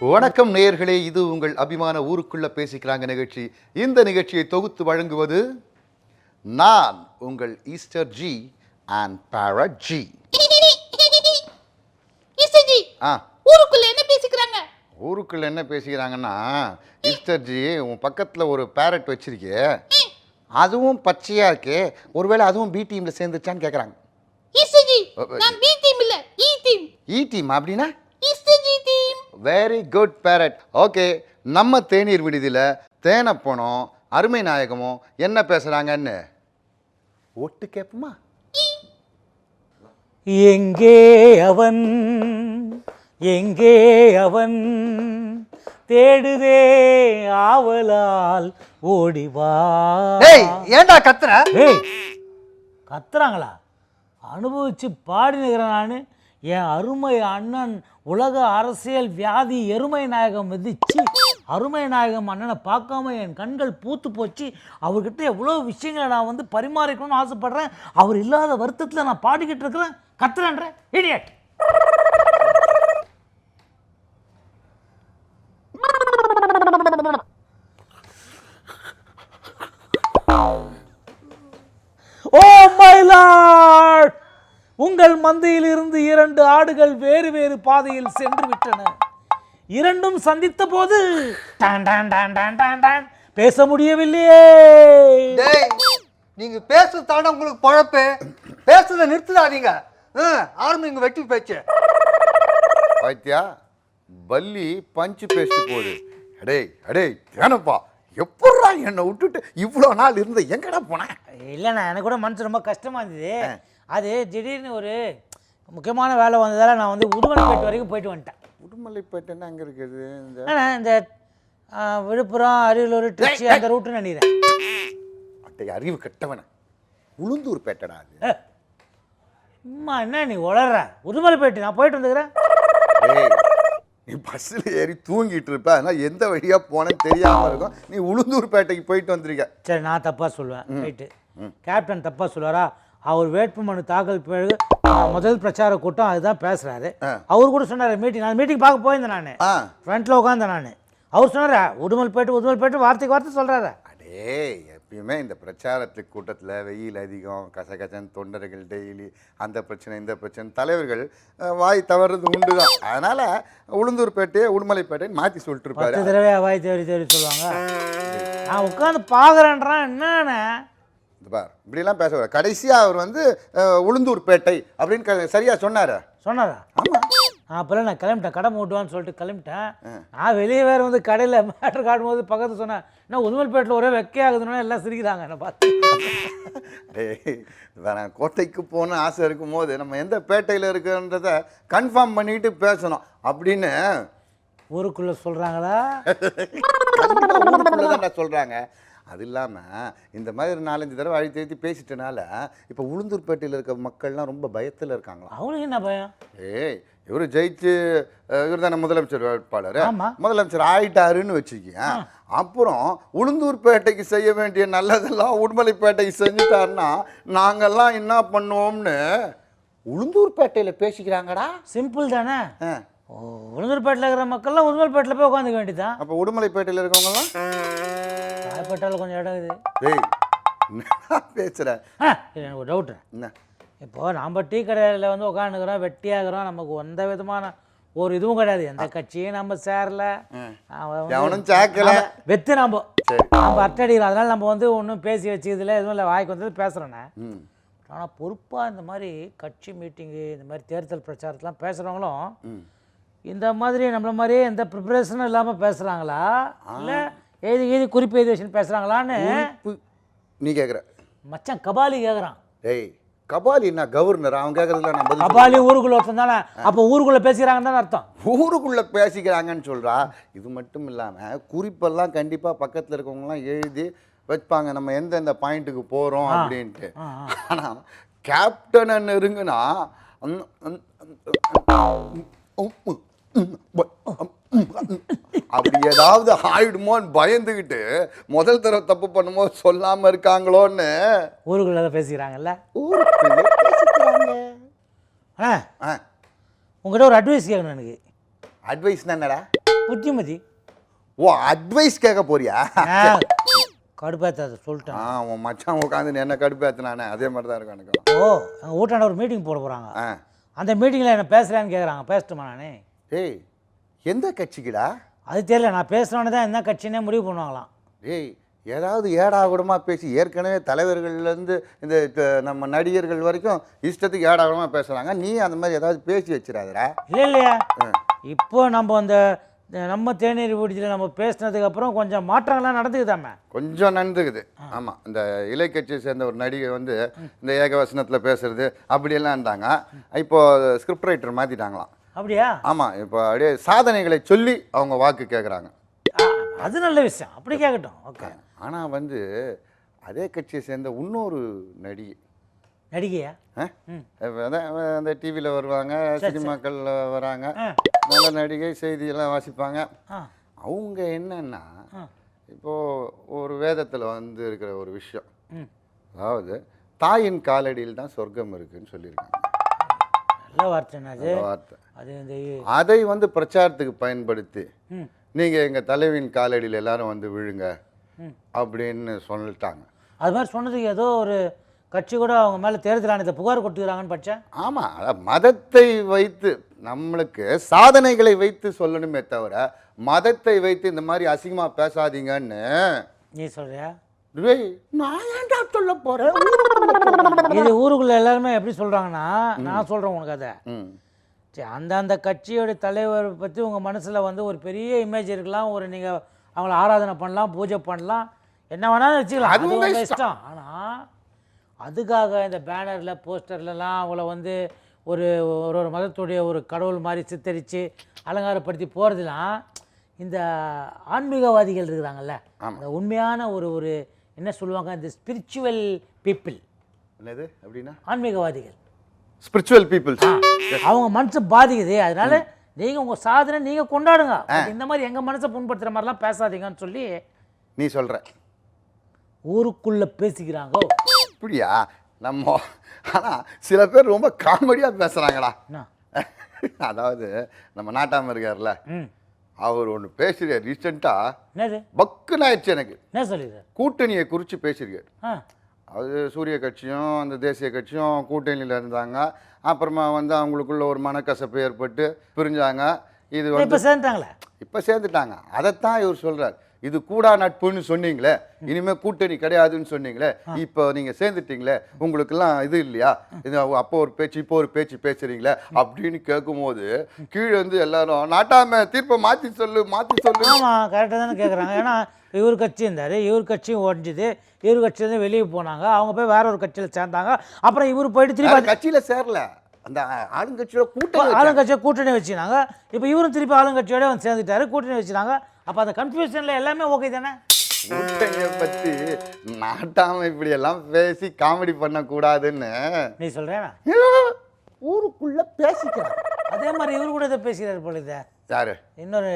வணக்கம் நேயர்களே, இது உங்கள் அபிமான ஊருக்குள்ள பேசிக்கிறாங்க நிகழ்ச்சி. இந்த நிகழ்ச்சியை தொகுத்து வழங்குவது நான் உங்கள் Easter ji and Parrot ji. ஊருக்குள்ள என்ன பேசிக்கிறாங்க? ஊருக்குள்ள என்ன பேசிக்கிறாங்கன்னா, ஈஸ்டர் ஜி உன் பக்கத்தில் ஒரு பேரட் வச்சிருக்கே, அதுவும் பச்சையா இருக்கு, ஒருவேளை அதுவும் பி டீம்ல சேர்ந்துச்சான்னு கேட்குறாங்க. இ டீம் அப்படின்னா வெரி குட் பேரட். ஓகே, நம்ம தேநீர் விடுதியில் தேனப்பனும் அருமை நாயகமும் என்ன பேசுகிறாங்கன்னு ஒட்டு கேட்போமா? எங்கே அவன் எங்கே அவன் தேடுதே ஆவலால் ஓடிவா. ஏண்டா கத்துற? கத்துறாங்களா? அனுபவிச்சு பாடினுக்கிறேன் நான். என் அருமை அண்ணன் உலக அரசியல் வியாதி எருமை நாயகம் மிதிச்சு, அருமை நாயகம் அண்ணனை பார்க்காம என் கண்கள் பூத்து போச்சு. அவர்கிட்ட எவ்வளோ விஷயங்களை நான் வந்து பரிமாறிக்கணும்னு ஆசைப்படுறேன். அவர் இல்லாத வருத்தத்தில் நான் பாடிக்கிட்டு இருக்கிறேன். கத்துறேன்ற இடியட். ஓ மை லார்ட், உங்கள் மந்தையில் இருந்து 2 ஆடுகள் வேறு வேறு பாதையில் சென்று விட்டன. இரண்டும் சந்தித்த போது பேச முடியவில்லையே. நீங்க பேசுறதான உங்களுக்கு பழப்பு. பேசுறத நிறுத்தாதீங்க. ஆரம்பிங்க வெட்டி பேச்சு. பாத்தியா, பல்லி பஞ்சு பேசிட்டு போகுது. அடே அடே தேனப்பா, எப்படா என்னை விட்டுட்டு இவ்வளோ நாள் இருந்த எங்கடா போனேன்? இல்லைண்ணா, எனக்கு கூட மனசு ரொம்ப கஷ்டமாக இருந்தது. அது திடீர்னு ஒரு முக்கியமான வேலை வந்ததால் நான் வந்து உடுமலைப்பேட்டை வரைக்கும் போயிட்டு வந்துட்டேன். உடுமலைப்பேட்டைன்னா அங்கே இருக்குது இந்த விழுப்புரம், அரியலூர், திருச்சி அந்த ரூட்டுன்னு நினைக்கிறேன். அட்டை அறிவு கட்டவன, உளுந்தூர் பேட்டடா அது. அம்மா என்ன நீ உளர்ற? உடுமலைப்பேட்டை நான் போயிட்டு வந்துக்கிறேன். நீ பஸ்ஸில் ஏறி தூங்கிட்டு இருப்ப, அதனால் எந்த வழியாக போனேன்னு தெரியாமல் இருக்கும். நீ உளுந்தூர் பேட்டைக்கு போயிட்டு வந்துருக்க. சரி, நான் தப்பாக சொல்லுவேன். ரைட்டு, கேப்டன் தப்பாக சொல்லுவாரா? அவர் வேட்புமனு தாக்கல் பிறகு முதல் பிரச்சார கூட்டம் அதுதான் பேசுகிறாரு. அவர் கூட சொன்னார் மீட்டிங். நான் மீட்டிங் பார்க்க போயிருந்தேன். நான் ஃப்ரண்ட்டில் உட்காந்தேன். நான் அவர் சொன்னார் உடுமல்பேட்டு வார்த்தைக்கு வார்த்தை சொல்கிறாரு. அடே, எப்பயுமே இந்த பிரச்சாரத்துக்கு கூட்டத்தில் வெயில் அதிகம், கசகசன் தொண்டர்கள் டெய்லி அந்த பிரச்சனை இந்த பிரச்சனை, தலைவர்கள் வாய் தவறுறது உண்டு தான். அதனால் உளுந்தூர்பேட்டையை உடுமலைப்பேட்டைன்னு மாற்றி சொல்லிட்டு இருப்பாரு. 10 தடவை வாய் தேடி சொல்லுவாங்க. நான் உட்காந்து பார்க்குறேன்றான். என்னன்னு பார், இப்படிலாம் பேச வர. கடைசியாக அவர் வந்து உளுந்தூர்பேட்டை அப்படின்னு சரியாக சொன்னாரா? ஆமாம். அப்போல்லாம் நான் கிளம்பிட்டேன், கடை மூட்டுவான்னு சொல்லிட்டு கிளம்பிட்டேன். நான் வெளியே வேறு வந்து கடையில் மேட்ரு காட்டும் போது பக்கத்து சொன்னேன், என்ன உடுமல்பேட்டில் ஒரே வெக்கையாகுதுன்னா எல்லாம் சிரிக்கிறாங்க என்னை பார்த்து. நான் கோட்டைக்கு போகணும்னு ஆசை இருக்கும் போது நம்ம எந்த பேட்டையில் இருக்குன்றதை கன்ஃபார்ம் பண்ணிட்டு பேசணும் அப்படின்னு ஊருக்குள்ளே சொல்கிறாங்களா? சொல்கிறாங்க. அது இல்லாமல் இந்த மாதிரி 4-5 தடவை அழுத்தி பேசிட்டனால இப்போ உளுந்தூர்பேட்டையில் இருக்க மக்கள்லாம் ரொம்ப பயத்தில் இருக்காங்களா? அவங்களுக்கு என்ன பயம்? இவர் ஜெயிச்சு இவர் தானே முதலமைச்சர் வேட்பாளர், முதலமைச்சர் ஆயிட்டாருன்னு வச்சுக்கேன். அப்புறம் உளுந்தூர்பேட்டைக்கு செய்ய வேண்டிய நல்லதெல்லாம் உடுமலைப்பேட்டைக்கு செஞ்சுட்டாருன்னா நாங்கள்லாம் என்ன பண்ணுவோம்னு உளுந்தூர்பேட்டையில் பேசிக்கிறாங்கடா. சிம்பிள் தானே. உளுந்தூர்பேட்டில் இருக்கிற மக்கள்லாம் உடுமல்பேட்டில் போய் உட்காந்துக்க வேண்டியதான். அப்போ உடுமலைப்பேட்டையில் இருக்கவங்கலாம் ராயப்பேட்டையில் கொஞ்சம் இடம் இருக்குது. பேசுகிறேன். எனக்கு ஒரு டவுட்டு. என்ன? இப்போது நம்ம டீ கடையில் வந்து உட்காந்துக்கிறோம், வெட்டியாகிறோம், நமக்கு எந்த விதமான ஒரு இதுவும் கிடையாது. எந்த கட்சியும் நம்ம சேரல, வெத்து நம்ம அட்டடிக்கிறோம். அதனால் நம்ம வந்து ஒன்றும் பேசி வச்சுக்கிறதுல எதுவும் இல்லை, வாய்க்கு வந்தது பேசுகிறோன்னே. ஆனால் பொறுப்பாக இந்த மாதிரி கட்சி மீட்டிங்கு, இந்த மாதிரி தேர்தல் பிரச்சாரத்தெலாம் பேசுகிறவங்களும் இந்த மாதிரி நம்மள மாதிரியே எந்த ப்ரிப்பரேஷனும் இல்லாமல் பேசுகிறாங்களா, இல்லை எழுதி குறிப்பு எழுதி வச்சுன்னு பேசுகிறாங்களான்னு நீ கேட்குற? மச்சான் கபாலி கேட்குறான். கபாலி நான் கவர்னர், அவன் கேட்குறதுல நம்ம கபாலி ஊருக்குள்ளே ஒருத்தன் தானே. அப்போ ஊருக்குள்ளே பேசிக்கிறாங்கன்னு தானே அர்த்தம். ஊருக்குள்ளே பேசிக்கிறாங்கன்னு சொல்கிறா. இது மட்டும் இல்லாமல் குறிப்பெல்லாம் கண்டிப்பாக பக்கத்தில் இருக்கவங்கலாம் எழுதி வச்சுப்பாங்க, நம்ம எந்தெந்த பாயிண்ட்டுக்கு போகிறோம் அப்படின்ட்டு. ஆனால் கேப்டன் இருங்கன்னா அப்படி ஏதாவது ஆயிடுமோன்னு பயந்துக்கிட்டு முதல் தடவை தப்பு பண்ணும்போது சொல்லாமல் இருக்காங்களோன்னு ஊருக்குள்ள பேசிக்கிறாங்கல்ல. உங்கள்கிட்ட ஒரு அட்வைஸ் கேட்கணும் எனக்கு. அட்வைஸ்னா என்னடா? புத்திமதி. ஓ அட்வைஸ் கேட்க போறியா? கடுப்பேற்றாத சொல்லிட்டேன். உன் மச்சான் உட்காந்து என்ன கடுப்பேற்றினானே அதே மாதிரி தான் இருக்கும் எனக்கு. ஓ எங்கள் வீட்டாண்ட ஒரு மீட்டிங் போட போகிறாங்க. ஆ அந்த மீட்டிங்கில் என்ன பேசுகிறேன்னு கேட்குறாங்க. பேசட்டுமா நானே? ஏய் எந்த கட்சிக்குடா? அது தெரியல, நான் பேசுகிறவனே தான் என்ன கட்சினே முடிவு பண்ணுவாங்களாம். ஏய் ஏதாவது ஏடா கூடமாக பேசி ஏற்கனவே தலைவர்கள்லேருந்து இந்த நம்ம நடிகர்கள் வரைக்கும் இஷ்டத்துக்கு ஏடா கூடமாக பேசுகிறாங்க. நீ அந்த மாதிரி ஏதாவது பேசி வச்சிடாதடா. இல்லையா இப்போ நம்ம அந்த நம்ம தேநீர் வீட்டில் நம்ம பேசினதுக்கு அப்புறம் கொஞ்சம் மாற்றங்கள்லாம் நடந்துக்குதாமே. கொஞ்சம் நடந்துக்குது. ஆமாம், இந்த இலை கட்சியை சேர்ந்த ஒரு நடிகை வந்து இந்த ஏகவசனத்தில் பேசுறது அப்படியெல்லாம் இருந்தாங்க. இப்போது ஸ்கிரிப்ட் ரைட்டர் மாற்றிட்டாங்களாம். அப்படியா? ஆமாம், இப்போ அப்படியே சாதனைகளை சொல்லி அவங்க வாக்கு கேட்குறாங்க. அது நல்ல விஷயம், அப்படி கேட்கட்டும். ஓகே. ஆனால் வந்து அதே கட்சியை சேர்ந்த இன்னொரு நடிகை நடிகையா? அந்த டிவியில் வருவாங்க, சினிமாக்களில் வராங்க, நல்ல நடிகை, செய்தியெல்லாம் வாசிப்பாங்க. அவங்க என்னன்னா இப்போது ஒரு வேதத்தில் வந்து இருக்கிற ஒரு விஷயம், அதாவது தாயின் காலடியில் தான் சொர்க்கம் இருக்குன்னு சொல்லியிருக்காங்க. நல்ல வார்த்தை. வார்த்தை அது இந்த அதை வந்து பிரச்சாரத்துக்கு பயன்படுத்தி நீங்கள் எங்கள் தலைவியின் காலடியில் எல்லாரும் வந்து விழுங்க அப்படின்னு சொல்லிட்டாங்க. அது மாதிரி சொன்னதுக்கு ஏதோ ஒரு கட்சி கூட அவங்க மேலே தேர்தல் ஆணையத்தை புகார் கொடுத்துக்கிறாங்கன்னு படித்தேன். ஆமாம், அதான் மதத்தை வைத்து நம்மளுக்கு சாதனைகளை வைத்து சொல்லணுமே தவிர மதத்தை வைத்து இந்த மாதிரி அசிங்கமாக பேசாதீங்கன்னு நீ சொல்றியா? நான் ஏன்டா சொல்ல போகிறேன்? இது ஊருக்குள்ள எல்லாருமே எப்படி சொல்கிறாங்கன்னா, நான் சொல்கிறேன் உனக்கு அதை. சரி, அந்தந்த கட்சியோட தலைவர் பற்றி உங்கள் மனசில் வந்து ஒரு பெரிய இமேஜ் இருக்கலாம், ஒரு நீங்கள் அவங்கள ஆராதனை பண்ணலாம், பூஜை பண்ணலாம், என்ன வேணாலும் வச்சுக்கலாம், அது உங்கள் இஷ்டம். ஆனால் அதுக்காக இந்த பேனரில் போஸ்டர்லலாம் அவங்கள வந்து ஒரு ஒரு மதத்துடைய ஒரு கடவுள் மாதிரி சித்தரித்து அலங்காரப்படுத்தி போகிறதுலாம் இந்த ஆன்மீகவாதிகள் இருக்கிறாங்கல்ல, அந்த உண்மையான ஒரு என்ன சொல்லுவாங்க, இந்த ஸ்பிரிச்சுவல் பீப்புள். என்னது அப்படின்னா? ஆன்மீகவாதிகள், ஸ்பிரிச்சுவல் பீப்புள்ஸ். அவங்க மனசை பாதிக்குது. அதனால நீங்கள் உங்கள் சாதனை நீங்கள் கொண்டாடுங்க, இந்த மாதிரி எங்கள் மனசை புண்படுத்துகிற மாதிரிலாம் பேசாதீங்கன்னு சொல்லி நீ சொல்கிற. ஊருக்குள்ளே பேசிக்கிறாங்க. இப்படியா? நம்ம ஆனால் சில பேர் ரொம்ப காமெடியாக பேசுகிறாங்கடா. அதாவது நம்ம நாட்டாமல் இருக்கார்ல, அவர் ஒன்று பேசுகிறார் ரீசெண்டாக. என்னது? பக்குன்னு ஆயிடுச்சு எனக்கு. என்ன சொல்லிடுற? கூட்டணியை குறித்து பேசியிருக்காரு. அது சூரிய கட்சியும் அந்த தேசிய கட்சியும் கூட்டணியில் இருந்தாங்க. அப்புறமா வந்து அவங்களுக்குள்ள ஒரு மனக்கசப்பு ஏற்பட்டு பிரிஞ்சாங்க. இது வந்து இப்போ சேர்ந்துட்டாங்களே, இப்போ சேர்ந்துட்டாங்க. அதைத்தான் இவர் சொல்கிறார். இது கூடா நட்புன்னு சொன்னீங்களே, இனிமேல் கூட்டணி கிடையாதுன்னு சொன்னீங்களே, இப்போ நீங்கள் சேர்ந்துட்டீங்களே, உங்களுக்கெல்லாம் இது இல்லையா, இது அப்போ ஒரு பேச்சு இப்போ ஒரு பேச்சு பேசுகிறீங்களே அப்படின்னு கேட்கும்போது கீழே வந்து எல்லாரும் நாட்டாம தீர்ப்பை மாற்றி சொல்லு மாற்றி சொல்லு. ஆமாம், கரெக்டாக தானே கேட்குறாங்க. ஏன்னா இவர் கட்சி இருந்தார், இவர் கட்சியும் உடஞ்சிது, இவர் கட்சியிலேருந்து வெளியே போனாங்க, அவங்க போய் வேற ஒரு கட்சியில் சேர்ந்தாங்க, அப்புறம் இவர் போயிட்டு திருப்பி கட்சியில் சேரல, அந்த ஆளுங்கட்சியோட கூட்டணி ஆளுங்கட்சியை கூட்டணி வச்சுனாங்க. இப்போ இவரும் திருப்பி ஆளுங்கட்சியோட வந்து சேர்ந்துட்டாரு, கூட்டணி வச்சுனாங்க. அப்போ அந்த கன்ஃபியூஷனில் எல்லாமே ஓகே தானே? கூட்டணியை பற்றி நாட்டாம இப்படி எல்லாம் பேசி காமெடி பண்ணக்கூடாதுன்னு நீ சொல்கிறேன்னா ஊருக்குள்ள பேசிக்கிறாங்க. அதே மாதிரி இவரு கூட இதை பேசுகிறார் போல. இதை யாரு? இன்னொரு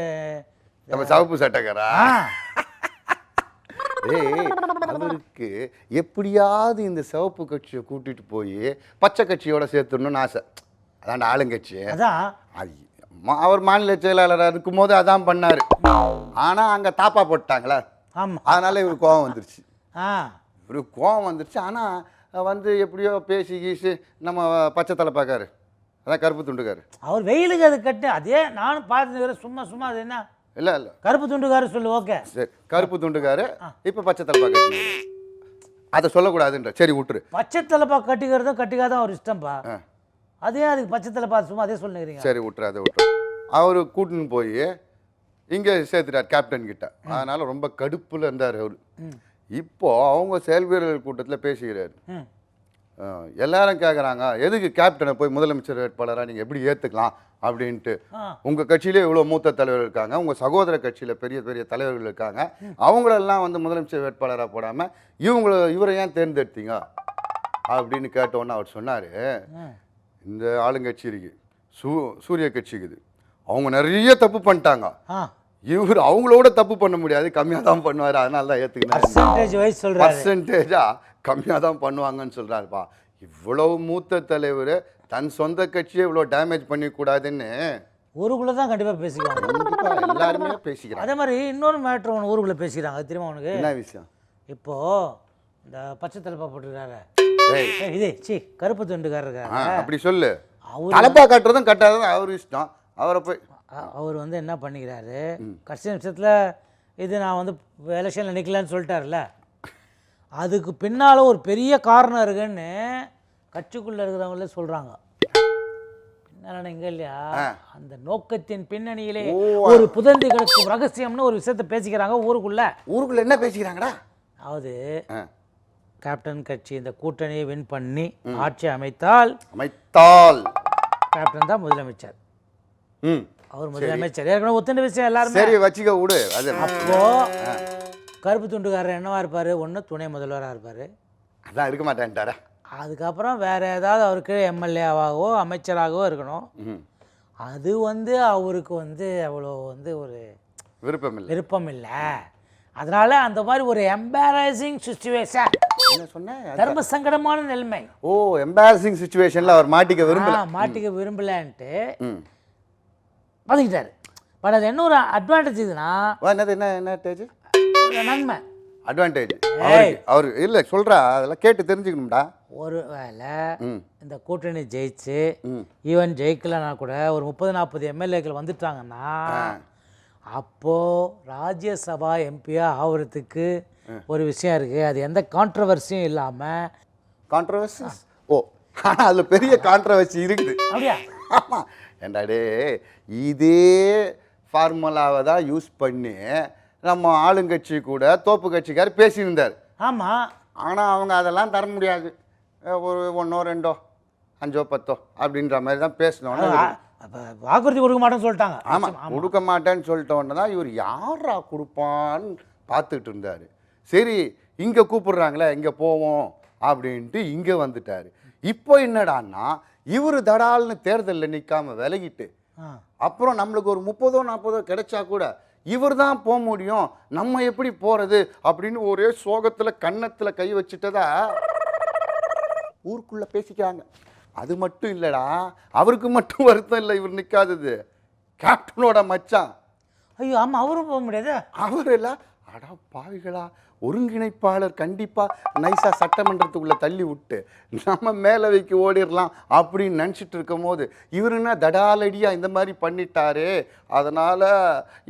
நம்ம சவப்பு சட்டக்காரா? அவருக்கு எப்படியாவது இந்த சிவப்பு கட்சியை கூட்டிட்டு போய் பச்சை கட்சியோட சேர்த்துடணும்னு ஆசை. அதான் ஆளுங்கட்சி. அதான் அவர் மாநில செயலாளராக இருக்கும் போது அதான் பண்ணாரு. ஆனா அங்க தாப்பா போட்டாங்களா, அதனால இவருக்கு கோவம் வந்துருச்சு. இவருக்கு கோவம் வந்துருச்சு. ஆனா வந்து எப்படியோ பேசி கீசி நம்ம பச்சை தலை பார்க்காரு, அதான் கருப்பு துண்டுக்காரு. அவர் வெயிலுக்கு அது கட்டு. அதே நானும் பார்த்துக்கிறேன், சும்மா சும்மா. அது என்ன இல்லை இல்லை கருப்பு துண்டுக்காரு சொல்லு. ஓகே சரி, கருப்பு துண்டுக்காரு. இப்போ பச்சை தலைப்பா கட்டி அதை சொல்லக்கூடாதுன்ற. சரி விட்டுரு. பச்சை தலைப்பா கட்டிக்கிறதும் கட்டிக்காதான் அவர் இஷ்டம்ப்பா. அதே அதுக்கு பச்சை தலைப்பா சும்மா அதே சொல்லுறீங்க. சரி விட்டுரு, அதை விட்டுரு. அவர் கூட்டின்னு போய் இங்கே சேர்த்துட்டார் கேப்டன் கிட்ட. அதனால ரொம்ப கடுப்பில் இருந்தார் அவர். இப்போ அவங்க செயல் வீரர்கள் கூட்டத்தில் பேசுகிறார். எல்லாரும் கேட்குறாங்க, எதுக்கு கேப்டனை போய் முதலமைச்சர் வேட்பாளராக நீங்கள் எப்படி ஏற்றுக்கலாம் அப்படின்ட்டு. உங்கள் கட்சியிலே இவ்வளோ மூத்த தலைவர் இருக்காங்க, உங்கள் சகோதர கட்சியில் பெரிய பெரிய தலைவர்கள் இருக்காங்க, அவங்களெல்லாம் வந்து முதலமைச்சர் வேட்பாளராக போடாமல் இவரை ஏன் தேர்ந்தெடுத்தீங்க அப்படின்னு கேட்டோன்னு அவர் சொன்னார், இந்த ஆளுங்கட்சி இருக்கு, சூரிய கட்சி இருக்குது, அவங்க நிறைய தப்பு பண்ணிட்டாங்க, இவர் அவங்களோட தப்பு பண்ண முடியாது, கம்மியாக தான் பண்ணுவார், அதனால தான் ஏற்றுக்கினார். பர்சன்டேஜாக கம்மியாக தான் பண்ணுவாங்கன்னு சொல்கிறாருப்பா. இவ்வளவு மூத்த தலைவர் தன் சொந்த கட்சியை இவ்வளோ டேமேஜ் பண்ணிக்கூடாதுன்னு ஊருக்குள்ளே தான் கண்டிப்பாக பேசிக்குவாங்க. கண்டிப்பா எல்லாருமே பேசிக்கிறாங்க. அதே மாதிரி இன்னொரு மேட்ரு ஒன்று ஊருக்குள்ளே பேசிக்கிறாங்க, அது தெரியுமா உனக்கு? என்ன விஷயம்? இப்போது இந்த பச்சை தலைப்பா போட்டுருக்காரு, இதே கருப்பு துண்டுக்காரர் இருக்காரு, அப்படி சொல்லு. அவர் தலைப்பா கட்டுறதும் கட்டாததும் அவர் இஷ்டம். அவரை போய் அவர் வந்து என்ன பண்ணிக்கிறாரு, கடைசி நிமிஷத்தில் இது நான் வந்து எலெக்ஷனில் நிற்கலன்னு சொல்லிட்டார்ல, அதுக்கு பின்னால் ஒரு பெரிய காரணம் இருக்குன்னு கட்சிக்குள்ளே இருக்கிறவங்களே சொல்கிறாங்க. பின்னால் எங்கே இல்லையா, அந்த நோக்கத்தின் பின்னணியிலே ஒரு புதந்தி கிடக்கும் ரகசியம்னு ஒரு விஷயத்தை பேசிக்கிறாங்க ஊருக்குள்ள என்ன பேசிக்கிறாங்கடா? அதாவது கேப்டன் கட்சி இந்த கூட்டணியை வின் பண்ணி ஆட்சி அமைத்தால் கேப்டன் தான் முதலமைச்சர். அவர் முதலமைச்சர் ஏற்கனவே ஒத்துண்ட விஷயம் எல்லாரும். சரி வச்சுக்க விடு. அது அப்போ கருப்பு துண்டுக்காரர் என்னவா இருப்பார், ஒன்று துணை முதல்வராக இருப்பார், அதான் இருக்க மாட்டேன்ட்டாரா. அதுக்கப்புறம் வேறு ஏதாவது அவருக்கு எம்எல்ஏவாகவோ அமைச்சராகவோ இருக்கணும். அது வந்து அவருக்கு வந்து அவ்வளோ வந்து ஒரு விருப்பம் இல்லை. அதனால அந்த மாதிரி ஒரு எம்பாரசிங் சுச்சுவேஷன், என்ன சொன்ன, தர்ம சங்கடமான நிலைமை. எம்பாரசிங் சுச்சுவேஷன்ல அவர் மாட்டிக்க விரும்பலன்ட்டு பதுக்கிட்டாரு. பட் அது என்ன ஒரு அட்வான்டேஜ் இதுன்னா, நன்மை அட்வான்டேஜ் அவர் இல்லை சொல்கிறா, அதெல்லாம் கேட்டு தெரிஞ்சுக்கணும்டா. ஒரு வேளை இந்த கூட்டணி ஜெயிச்சு ஈவன் ஜெயிக்கலன்னா கூட ஒரு 30-40 எம்எல்ஏக்கள் வந்துட்டாங்கன்னா அப்போது ராஜ்யசபா எம்பியாக ஆகிறதுக்கு ஒரு விஷயம் இருக்குது. அது எந்த கான்ட்ரவர்சியும் இல்லாமல். கான்ட்ரவர்சி ஆனால் அதில் பெரிய கான்ட்ரவர்சி இருக்குது. அப்படியா? ஆமாம் ஏண்டாடே, இதே ஃபார்முலாவை தான் யூஸ் பண்ணி நம்ம ஆளுங்கட்சி கூட தோப்பு கட்சிக்கார் பேசியிருந்தார். ஆமாம். ஆனால் அவங்க அதெல்லாம் தர முடியாது, ஒரு 1 2 5 10 அப்படின்ற மாதிரி தான் பேசினோன்னு வாக்குறுதி கொடுக்க மாட்டேன்னு சொல்லிட்டாங்க. ஆமாம், கொடுக்க மாட்டேன்னு சொல்லிட்டோன்னு தான் இவர் யாரா கொடுப்பான்னு பார்த்துக்கிட்டு இருந்தார். சரி இங்கே கூப்பிடுறாங்களே இங்கே போவோம் அப்படின்ட்டு இங்கே வந்துட்டார். இப்போ என்னடான்னா இவர் தடால்னு தேர்தலில் நிற்காம விலகிட்டு அப்புறம் நம்மளுக்கு ஒரு 30-40 கிடைச்சா கூட இவர் தான் போக முடியும், நம்ம எப்படி போகிறது அப்படின்னு ஒரே சோகத்தில் கன்னத்தில் கை வச்சுட்டதா ஊருக்குள்ளே பேசிக்கிறாங்க. அது மட்டும் இல்லைடா, அவருக்கு மட்டும் வருத்தம் இல்லை இவர் நிற்காதது, கேப்டனோட மச்சான். ஐயோ ஆமாம், அவரும் போக முடியாது. அவர் இல்லை, அடா பாவிகளா, ஒருங்கிணைப்பாளர் கண்டிப்பாக நைஸாக சட்டமன்றத்துக்குள்ளே தள்ளி விட்டு நம்ம மேலவைக்கு ஓடிடலாம் அப்படின்னு நினச்சிட்டு இருக்கும் போது இவர் என்ன தடாலடியாக இந்த மாதிரி பண்ணிட்டாரு. அதனால்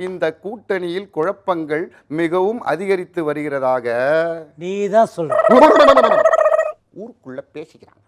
இந்த கூட்டணியில் குழப்பங்கள் மிகவும் அதிகரித்து வருகிறதாக நீ தான் சொல்ற. ஊருக்குள்ளே பேசிக்கிறாங்க.